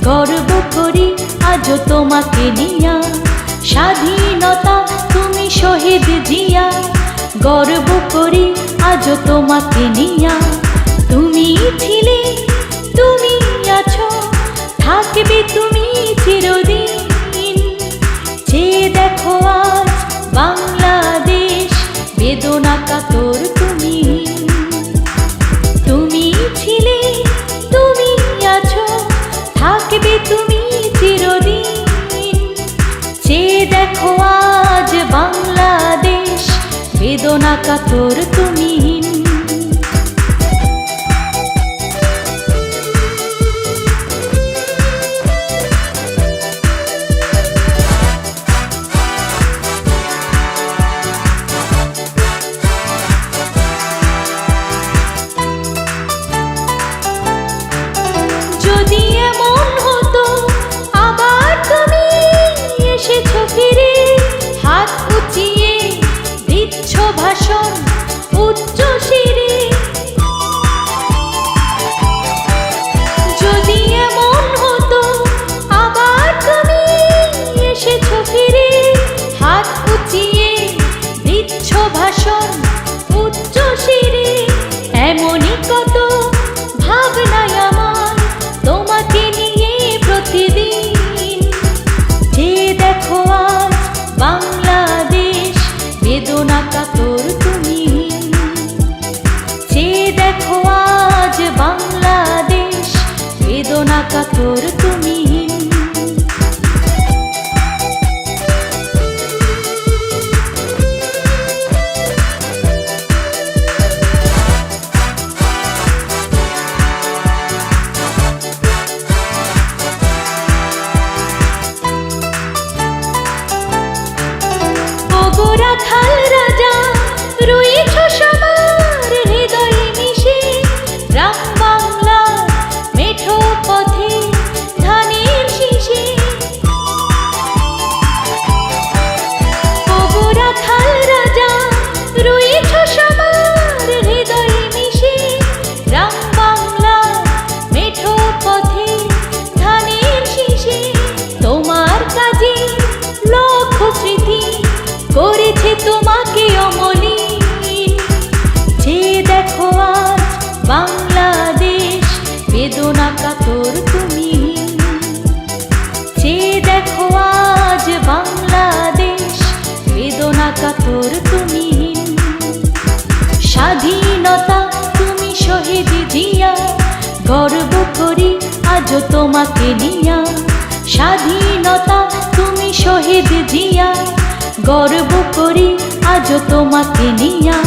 গর্ব করি আজও তোমাকে নিয়া। স্বাধীনতা তুমি শহীদ জিয়া, গর্ব করি আজও তোমাকে নিয়া। তুমি ছিলে, তুমি আছো, থাকবে তুমি চিরদিন। যে দেখো আজ বাংলাদেশ, বেদনা কাতর তুমি। তুমি ছিলে, তুমি আছো, থাকবে তুমি চিরদিন। যে দেখো আজ বাংলাদেশ, বেদনা কাতর তুমি। যদি এমন হতো আবার তুমি এসেছো ফিরে, হাত উঁচিয়ে দিচ্ছ ভাষণ উচ্চ শিরে। যদি এমন হতো আবার তুমি এসেছো ফিরে, হাত উঁচিয়ে দিচ্ছ ভাষণ উচ্চ শিরে। এমনই কত ভাবনায় আমার তোমাকে নিয়ে প্রতিদিন। যে দেখো আজ বাংলাদেশ, বেদনা কাতর তুমি। যে দেখো আজ বাংলাদেশ, বেদনা কাতর তুমি। রাখাল রাজা রয়েছ সবার হৃদয়ে মিশে, গ্রাম বাংলার মেঠো পথে ধানের শীষে। ওগো রাখাল রাজা রয়েছ সবার হৃদয়ে মিশে, গ্রাম বাংলার মেঠো পথে ধানের শীষে। তোমার কাজে লক্ষ স্মৃতি করেছে তোমাকে অমলিন। যে দেখো আজ বাংলাদেশ, বেদনা কাতর তুমি। যে দেখো আজ বাংলাদেশ, বেদনা কাতর তুমি। স্বাধীনতা তুমি শহীদ জিয়া, গর্ব করি আজও তোমাকে নিয়া। স্বাধীনতা তুমি শহীদ জিয়া, গর্ব করি আজও তোমাকে নিয়া।